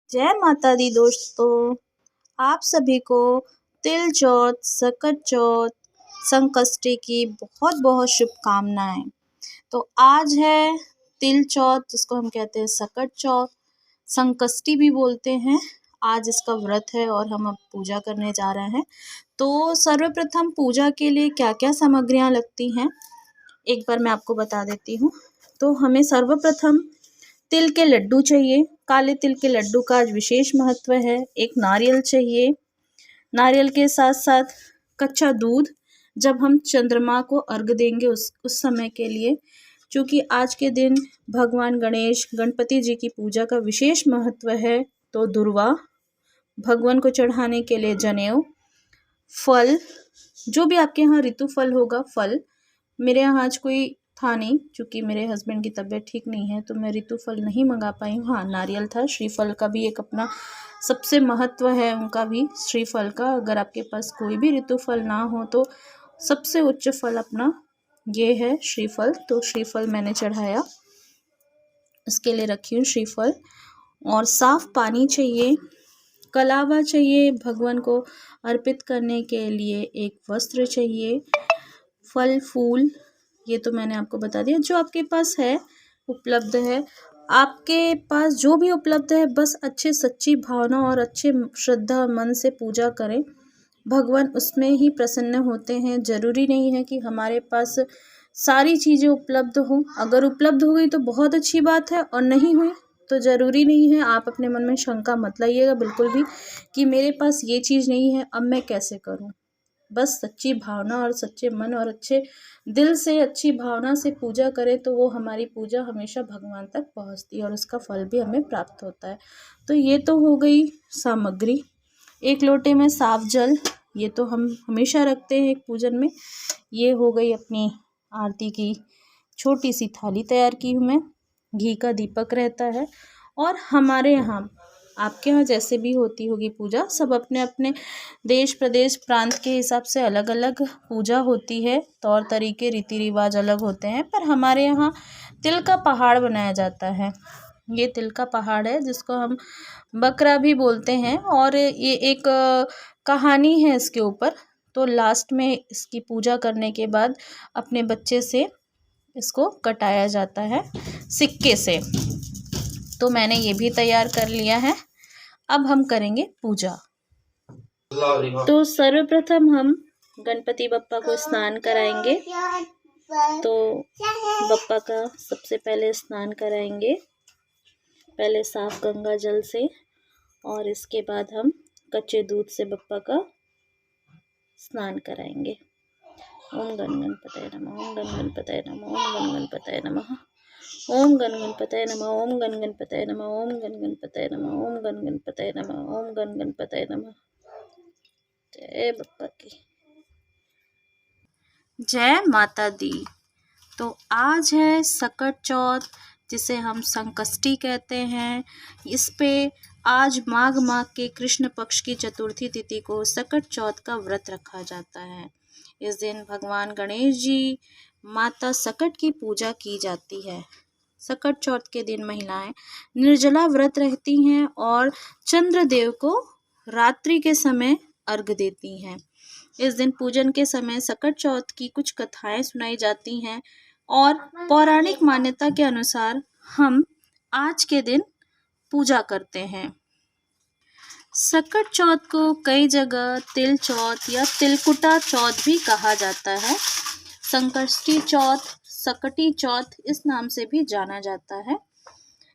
जय माता दी दोस्तों, आप सभी को तिल चौथ, सकट चौथ, संकष्टी की बहुत बहुत शुभकामनाएं। तो आज है तिल चौथ, जिसको हम कहते हैं सकट चौथ, संकष्टी भी बोलते हैं। आज इसका व्रत है और हम अब पूजा करने जा रहे हैं। तो सर्वप्रथम पूजा के लिए क्या क्या सामग्रियां लगती हैं एक बार मैं आपको बता देती हूँ। तो हमें सर्वप्रथम तिल के लड्डू चाहिए। काले तिल के लड्डू का आज विशेष महत्व है। एक नारियल चाहिए। नारियल के साथ साथ कच्चा दूध, जब हम चंद्रमा को अर्घ देंगे उस समय के लिए, क्योंकि आज के दिन भगवान गणेश गणपति जी की पूजा का विशेष महत्व है। तो दुर्वा, भगवान को चढ़ाने के लिए जनेऊ, फल, जो भी आपके यहाँ ऋतु फल होगा फल। मेरे यहाँ आज कोई था नहीं, क्योंकि मेरे हस्बैंड की तबीयत ठीक नहीं है, तो मैं ऋतु फल नहीं मंगा पाई हूँ। हाँ, नारियल था। श्रीफल का भी एक अपना सबसे महत्व है, उनका भी श्रीफल का। अगर आपके पास कोई भी ऋतु फल ना हो तो सबसे उच्च फल अपना ये है श्रीफल। तो श्रीफल मैंने चढ़ाया, इसके लिए रखी हूँ श्रीफल। और साफ पानी चाहिए, कलावा चाहिए, भगवान को अर्पित करने के लिए एक वस्त्र चाहिए, फल फूल, ये तो मैंने आपको बता दिया। जो आपके पास है, उपलब्ध है, आपके पास जो भी उपलब्ध है, बस अच्छे सच्ची भावना और अच्छे श्रद्धा मन से पूजा करें। भगवान उसमें ही प्रसन्न होते हैं। जरूरी नहीं है कि हमारे पास सारी चीज़ें उपलब्ध हों। अगर उपलब्ध हो गई तो बहुत अच्छी बात है, और नहीं हुई तो ज़रूरी नहीं है। आप अपने मन में शंका मत लाइएगा बिल्कुल भी कि मेरे पास ये चीज़ नहीं है, अब मैं कैसे करूं। बस सच्ची भावना और सच्चे मन और अच्छे दिल से अच्छी भावना से पूजा करें तो वो हमारी पूजा हमेशा भगवान तक पहुंचती है और उसका फल भी हमें प्राप्त होता है। तो ये तो हो गई सामग्री। एक लोटे में साफ जल, ये तो हम हमेशा रखते हैं एक पूजन में। ये हो गई अपनी आरती की छोटी सी थाली तैयार की हूँ मैं। घी का दीपक रहता है। और हमारे यहाँ, आपके यहाँ जैसे भी होती होगी पूजा, सब अपने अपने देश प्रदेश प्रांत के हिसाब से अलग अलग पूजा होती है। तौर तरीके रीति रिवाज अलग होते हैं, पर हमारे यहाँ तिल का पहाड़ बनाया जाता है। ये तिल का पहाड़ है, जिसको हम बकरा भी बोलते हैं। और ये एक कहानी है इसके ऊपर। तो लास्ट में इसकी पूजा करने के बाद अपने बच्चे से इसको कटाया जाता है सिक्के से। तो मैंने ये भी तैयार कर लिया है। अब हम करेंगे पूजा। तो सर्वप्रथम हम गणपति बप्पा को स्नान कराएंगे। तो बप्पा का सबसे पहले स्नान कराएंगे, पहले साफ गंगा जल से, और इसके बाद हम कच्चे दूध से बप्पा का स्नान कराएंगे। ओम गण गणपतये नमः, ओम गण गणपतये नमः, ओम गण गणपतये नमः, ओम गण गणपतये नमः, ओम गण गणपतये नमः, ओम गण गणपतये नमः, ओम गण गणपतये नमः, ओम गण गणपतये नमः। जय बप्पा की, जय माता दी। तो आज है सकट चौथ, जिसे हम संकष्टी कहते हैं। इस पे आज माघ माह के कृष्ण पक्ष की चतुर्थी तिथि को सकट चौथ का व्रत रखा जाता है। इस दिन भगवान गणेश जी, माता सकट की पूजा की जाती है। सकट चौथ के दिन महिलाएं निर्जला व्रत रहती हैं और चंद्रदेव को रात्रि के समय अर्घ देती हैं। इस दिन पूजन के समय सकट चौथ की कुछ कथाएं सुनाई जाती हैं, और पौराणिक मान्यता के अनुसार हम आज के दिन पूजा करते हैं। सकट चौथ को कई जगह तिल चौथ या तिलकुटा चौथ भी कहा जाता है। संकष्टी चौथ, सकटी चौथ इस नाम से भी जाना जाता है।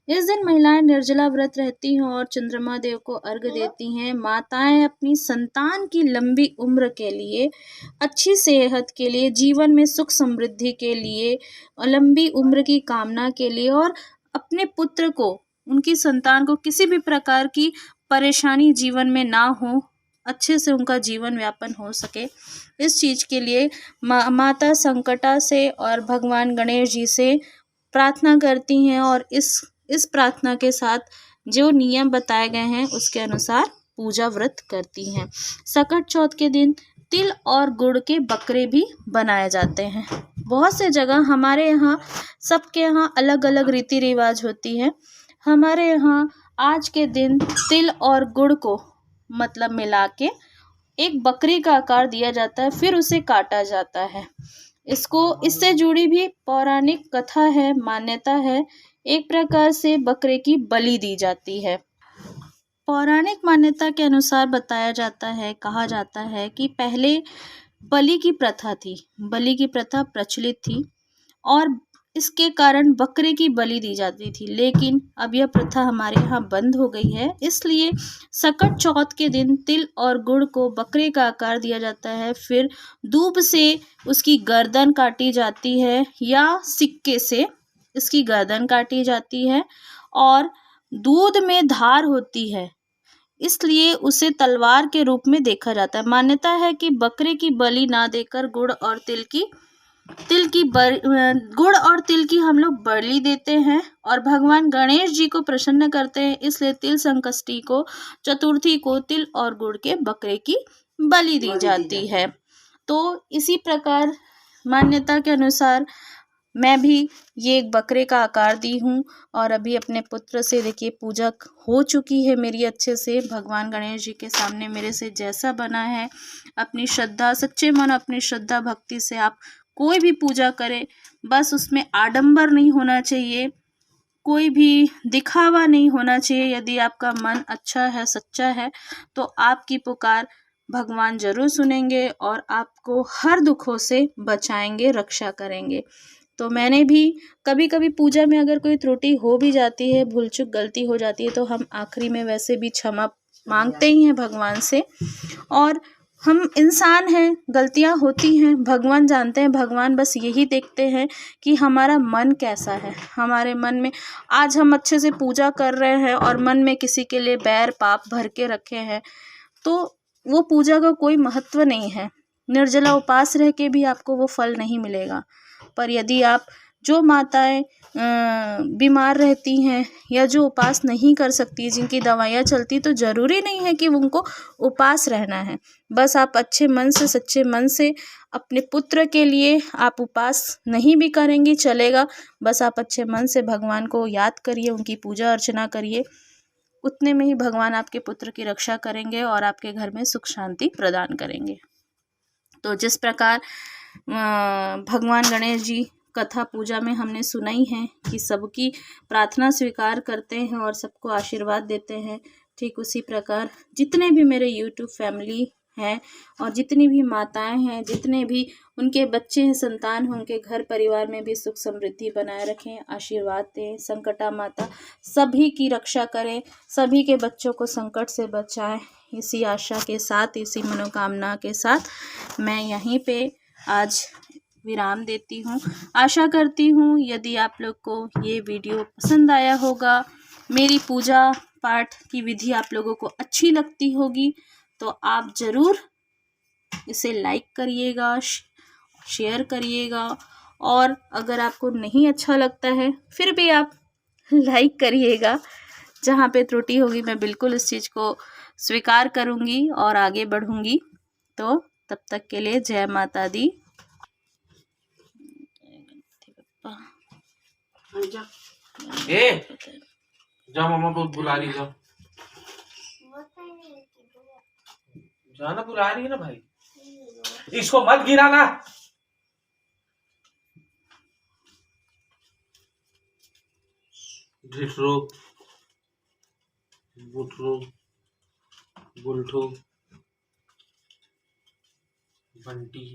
इस दिन महिलाएं निर्जला व्रत रहती हैं और चंद्रमा देव को अर्घ देती हैं। माताएं अपनी संतान की लंबी उम्र के लिए, अच्छी सेहत के लिए, जीवन में सुख समृद्धि के लिए, लंबी उम्र की कामना के लिए, और अपने पुत्र को, उनकी संतान को किसी भी प्रकार की परेशानी जीवन में ना हो, अच्छे से उनका जीवन यापन हो सके, इस चीज़ के लिए माता संकटा से और भगवान गणेश जी से प्रार्थना करती हैं। और इस प्रार्थना के साथ जो नियम बताए गए हैं उसके अनुसार पूजा व्रत करती हैं। सकट चौथ के दिन तिल और गुड़ के बकरे भी बनाए जाते हैं। बहुत से जगह, हमारे यहाँ सबके यहाँ अलग अलग रीति रिवाज होती है। हमारे यहाँ आज के दिन तिल और गुड़ को मतलब मिला के एक बकरी का आकार दिया जाता है, फिर उसे काटा जाता है। इससे जुड़ी भी पौराणिक कथा है, मान्यता है। एक प्रकार से बकरे की बलि दी जाती है। पौराणिक मान्यता के अनुसार बताया जाता है, कहा जाता है कि पहले बलि की प्रथा थी, बलि की प्रथा प्रचलित थी और इसके कारण बकरे की बलि दी जाती थी, लेकिन अब यह प्रथा हमारे यहाँ बंद हो गई है। इसलिए सकट चौथ के दिन तिल और गुड़ को बकरे का आकार दिया जाता है, फिर दूब से उसकी गर्दन काटी जाती है या सिक्के से इसकी गर्दन काटी जाती है और दूध में धार होती है, इसलिए उसे तलवार के रूप में देखा जाता है। मान्यता है कि बकरे की बलि ना देकर गुड़ और तिल की हम लोग बलि देते हैं और भगवान गणेश जी को प्रसन्न करते हैं, इसलिए तिल संकष्टी को, चतुर्थी को तिल और गुड़ के बकरे की बलि दी जाती है। तो इसी प्रकार मान्यता के अनुसार मैं भी ये एक बकरे का आकार दी हूँ और अभी अपने पुत्र से देखिए पूजा हो चुकी है मेरी अच्छे से। भगवान गणेश जी के सामने मेरे से जैसा बना है, अपनी श्रद्धा, सच्चे मन, अपनी श्रद्धा भक्ति से आप कोई भी पूजा करें, बस उसमें आडंबर नहीं होना चाहिए, कोई भी दिखावा नहीं होना चाहिए। यदि आपका मन अच्छा है, सच्चा है, तो आपकी पुकार भगवान जरूर सुनेंगे और आपको हर दुखों से बचाएंगे, रक्षा करेंगे। तो मैंने भी कभी कभी पूजा में अगर कोई त्रुटि हो भी जाती है, भूल चूक गलती हो जाती है, तो हम आखिरी में वैसे भी क्षमा मांगते ही हैं भगवान से। और हम इंसान हैं, गलतियां होती हैं, भगवान जानते हैं। भगवान बस यही देखते हैं कि हमारा मन कैसा है। हमारे मन में आज हम अच्छे से पूजा कर रहे हैं और मन में किसी के लिए बैर पाप भर के रखे हैं, तो वो पूजा का कोई महत्व नहीं है। निर्जला उपास रह के भी आपको वो फल नहीं मिलेगा। पर यदि आप, जो माताएं बीमार रहती हैं या जो उपास नहीं कर सकती, जिनकी दवाइयाँ चलती, तो ज़रूरी नहीं है कि उनको उपास रहना है। बस आप अच्छे मन से, सच्चे मन से अपने पुत्र के लिए आप उपास नहीं भी करेंगी चलेगा, बस आप अच्छे मन से भगवान को याद करिए, उनकी पूजा अर्चना करिए, उतने में ही भगवान आपके पुत्र की रक्षा करेंगे और आपके घर में सुख शांति प्रदान करेंगे। तो जिस प्रकार भगवान गणेश जी कथा पूजा में हमने सुनाई है कि सबकी प्रार्थना स्वीकार करते हैं और सबको आशीर्वाद देते हैं, ठीक उसी प्रकार जितने भी मेरे यूट्यूब फैमिली हैं और जितनी भी माताएं हैं, जितने भी उनके बच्चे हैं, संतान हैं, उनके घर परिवार में भी सुख समृद्धि बनाए रखें, आशीर्वाद दें। संकटा माता सभी की रक्षा करें, सभी के बच्चों को संकट से बचाएं। इसी आशा के साथ, इसी मनोकामना के साथ मैं यहीं पे आज विराम देती हूँ। आशा करती हूँ यदि आप लोग को ये वीडियो पसंद आया होगा, मेरी पूजा पाठ की विधि आप लोगों को अच्छी लगती होगी, तो आप ज़रूर इसे लाइक करिएगा, शेयर करिएगा, और अगर आपको नहीं अच्छा लगता है फिर भी आप लाइक करिएगा। जहाँ पे त्रुटि होगी मैं बिल्कुल इस चीज़ को स्वीकार करूँगी और आगे बढ़ूँगी। तो तब तक के लिए जय माता दी। जा मम्मा बहुत बुला रही है, जाना बुला रही है ना भाई, इसको मत गिराना। ढिठरो, बुठरो, गुलठो, बंटी।